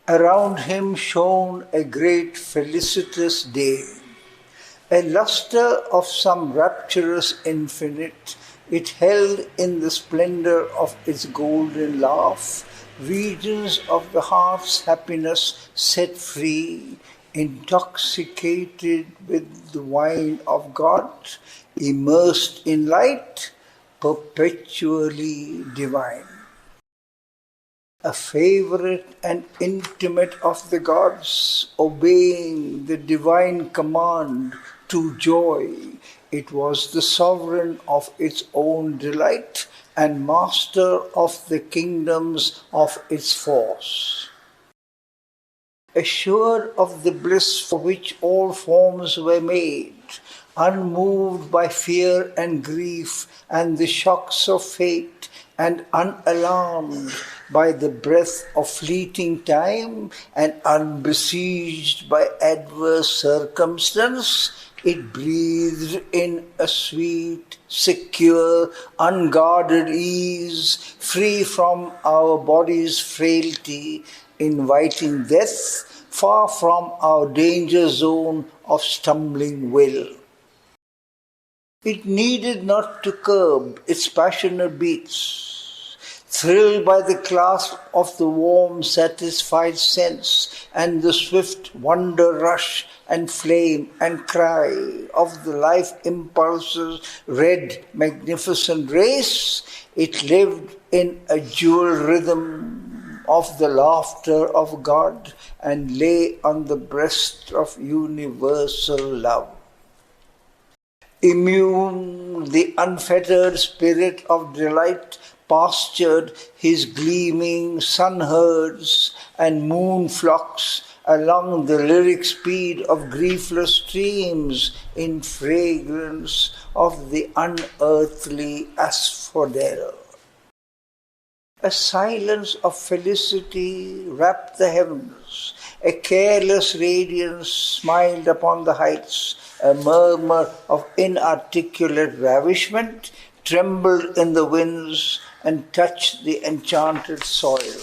Around him shone a great felicitous day, a lustre of some rapturous infinite. It held in the splendor of its golden laugh regions of the heart's happiness set free, intoxicated with the wine of God, immersed in light, perpetually divine. A favorite and intimate of the gods, obeying the divine command to joy, it was the sovereign of its own delight and master of the kingdoms of its force. Assured of the bliss for which all forms were made, unmoved by fear and grief and the shocks of fate, and unalarmed by the breath of fleeting time, and unbesieged by adverse circumstance, it breathed in a sweet, secure, unguarded ease, free from our body's frailty, inviting death, far from our danger zone of stumbling will. It needed not to curb its passionate beats, thrilled by the clasp of the warm, satisfied sense and the swift wonder rush and flame and cry of the life impulse's red, magnificent race. It lived in a dual rhythm of the laughter of God and lay on the breast of universal love. Immune, the unfettered spirit of delight pastured his gleaming sun herds and moon flocks along the lyric speed of griefless streams in fragrance of the unearthly asphodel. A silence of felicity wrapped the heavens. A careless radiance smiled upon the heights. A murmur of inarticulate ravishment trembled in the winds and touched the enchanted soil.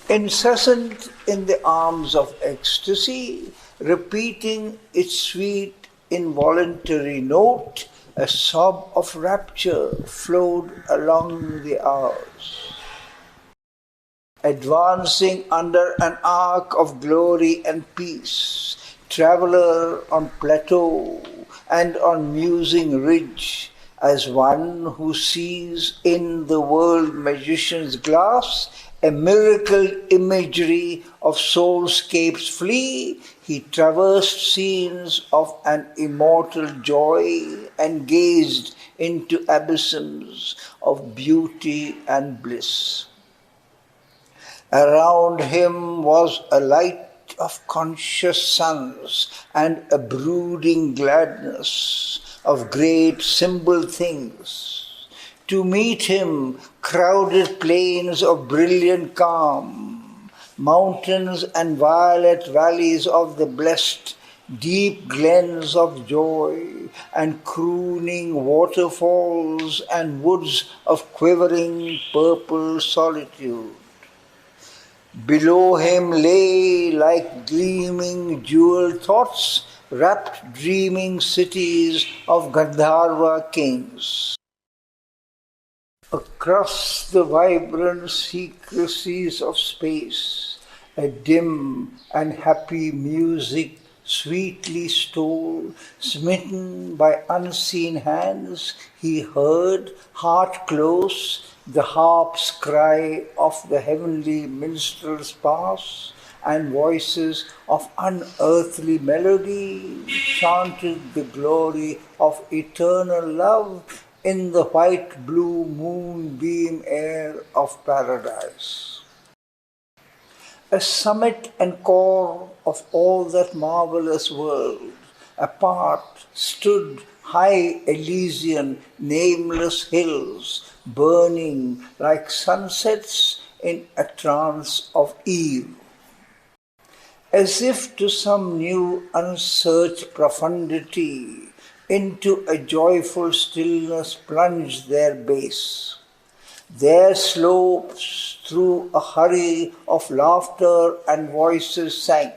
Incessant in the arms of ecstasy, repeating its sweet, involuntary note, a sob of rapture flowed along the hours. Advancing under an arc of glory and peace, traveller on plateau and on musing ridge, as one who sees in the world magician's glass a miracle imagery of soulscapes flee, he traversed scenes of an immortal joy and gazed into abysms of beauty and bliss. Around him was a light of conscious suns and a brooding gladness of great symbol things. To meet him, crowded plains of brilliant calm, mountains and violet valleys of the blessed, deep glens of joy, and crooning waterfalls and woods of quivering purple solitude. Below him lay, like gleaming jewel thoughts, rapt dreaming cities of Gandharva kings. Across the vibrant secrecies of space, a dim and happy music sweetly stole. Smitten by unseen hands, he heard, heart close, the harp's cry of the heavenly minstrels pass, and voices of unearthly melody chanted the glory of eternal love in the white blue moonbeam air of paradise. A summit and core of all that marvelous world, apart stood high Elysian nameless hills, burning like sunsets in a trance of eve. As if to some new unsearched profundity, into a joyful stillness plunged their base. Their slopes through a hurry of laughter and voices sank,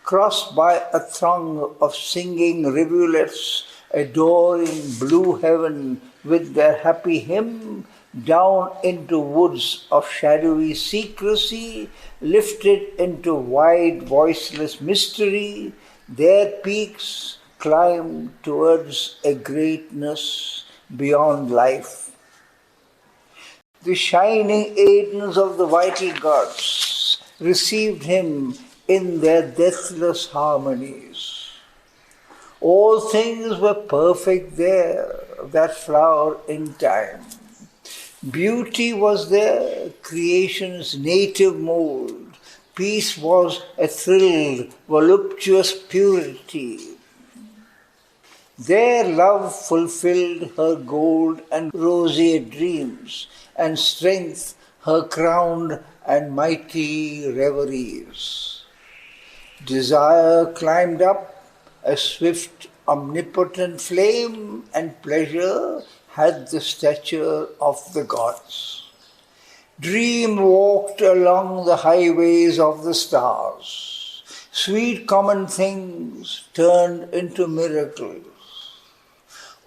crossed by a throng of singing rivulets, adoring blue heaven with their happy hymn, down into woods of shadowy secrecy, lifted into wide voiceless mystery, their peaks climbed towards a greatness beyond life. The shining Aidens of the vital gods received him in their deathless harmonies. All things were perfect there that flower in time. Beauty was there, creation's native mold. Peace was a thrilled, voluptuous purity. Their love fulfilled her gold and roseate dreams, and strength her crowned and mighty reveries. Desire climbed up, a swift, omnipotent flame, and pleasure had the stature of the gods. Dream walked along the highways of the stars. Sweet common things turned into miracles.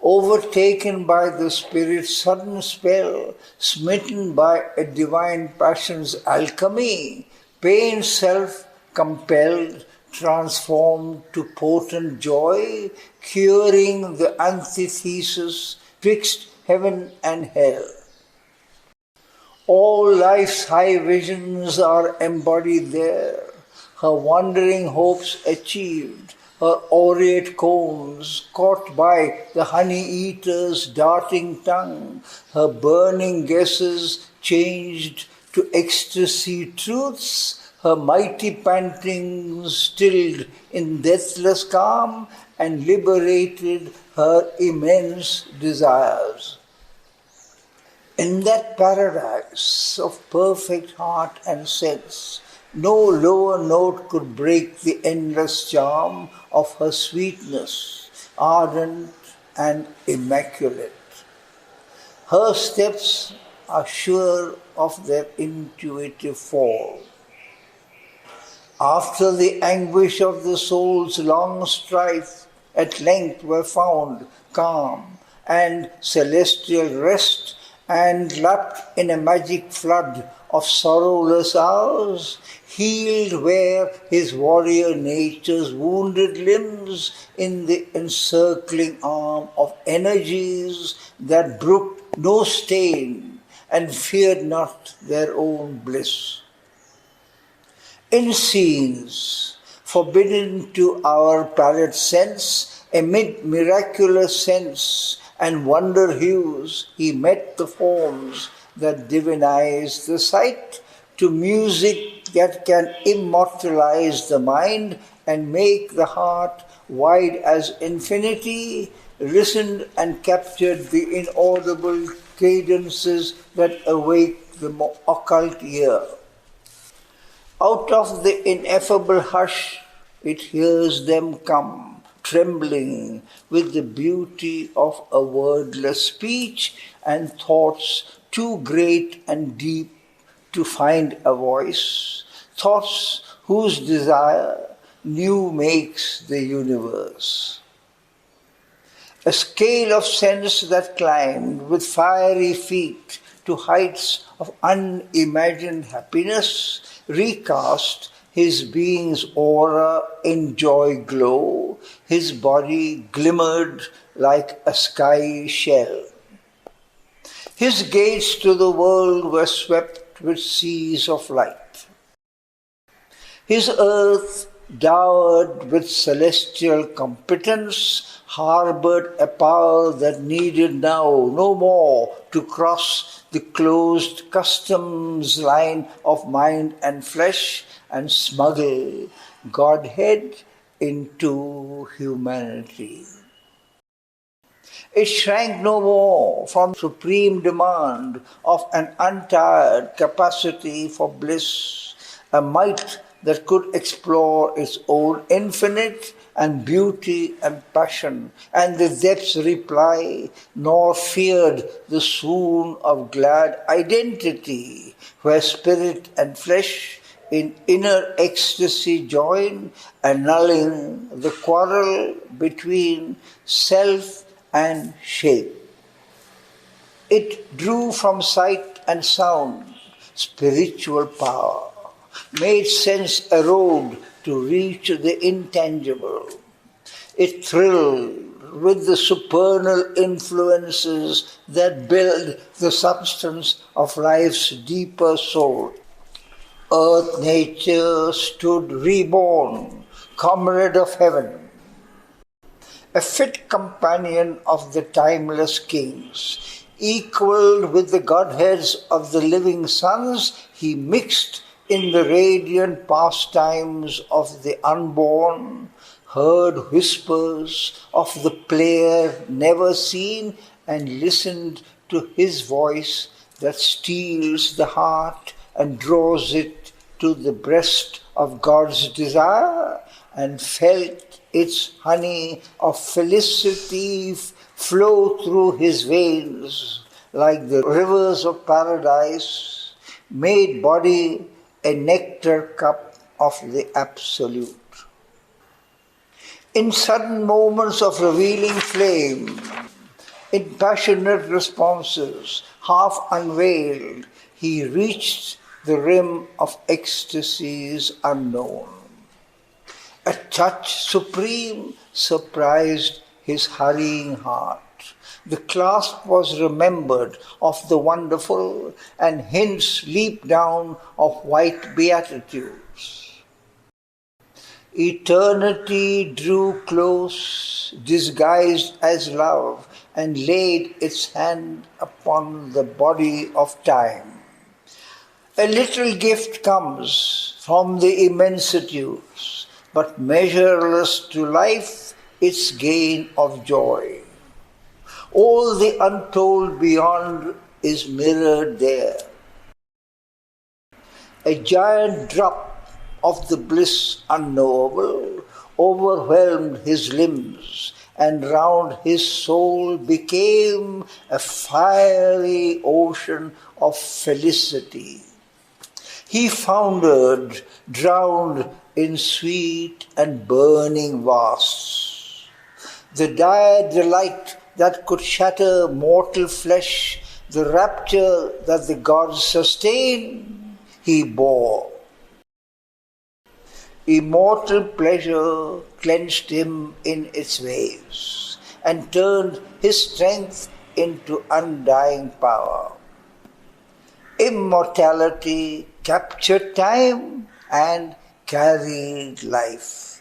Overtaken by the Spirit's sudden spell, smitten by a divine passion's alchemy, pain self-compelled, transformed to potent joy, curing the antithesis twixt heaven and hell. All life's high visions are embodied there, her wandering hopes achieved, her aureate cones caught by the honey-eater's darting tongue, her burning guesses changed to ecstasy truths, her mighty pantings stilled in deathless calm, and liberated her immense desires. In that paradise of perfect heart and sense, no lower note could break the endless charm of her sweetness, ardent and immaculate. Her steps are sure of their intuitive fall. After the anguish of the soul's long strife, at length were found calm and celestial rest, and lapped in a magic flood of sorrowless hours, healed where his warrior nature's wounded limbs in the encircling arm of energies that brooked no stain and feared not their own bliss. In scenes forbidden to our pallid sense, amid miraculous sense and wonder hues, he met the forms that divinize the sight, to music that can immortalize the mind and make the heart wide as infinity, listened and captured the inaudible cadences that awake the occult ear. Out of the ineffable hush, it hears them come, trembling with the beauty of a wordless speech and thoughts too great and deep to find a voice, thoughts whose desire new makes the universe. A scale of sense that climbed with fiery feet to heights of unimagined happiness, recast his being's aura in joy glow, his body glimmered like a sky shell. His gates to the world were swept with seas of light. His earth, dowered with celestial competence, harbored a power that needed now no more to cross the closed customs line of mind and flesh and smuggle Godhead into humanity. It shrank no more from supreme demand of an untired capacity for bliss, a might that could explore its own infinite and beauty and passion, and the depths reply, nor feared the swoon of glad identity, where spirit and flesh in inner ecstasy join, annulling the quarrel between self and shape. It drew from sight and sound spiritual power, made sense a road to reach the intangible. It thrilled with the supernal influences that build the substance of life's deeper soul. Earth nature stood reborn, comrade of heaven, a fit companion of the timeless kings. Equalled with the godheads of the living suns, he mixed in the radiant pastimes of the unborn, heard whispers of the player never seen, and listened to his voice that steals the heart and draws it to the breast of God's desire, and felt its honey of felicity flow through his veins like the rivers of paradise, made body a nectar cup of the Absolute. In sudden moments of revealing flame, in passionate responses, half unveiled, he reached the rim of ecstasies unknown. A touch supreme surprised his hurrying heart. The clasp was remembered of the wonderful, and hints leaped down of white beatitudes. Eternity drew close, disguised as love, and laid its hand upon the body of time. A little gift comes from the immensitudes, but measureless to life its gain of joy. All the untold beyond is mirrored there. A giant drop of the bliss unknowable overwhelmed his limbs, and round his soul became a fiery ocean of felicity. He foundered, drowned in sweet and burning vasts. The dire delight that could shatter mortal flesh, the rapture that the gods sustain, he bore. Immortal pleasure cleansed him in its waves, and turned his strength into undying power. Immortality captured time and carried life.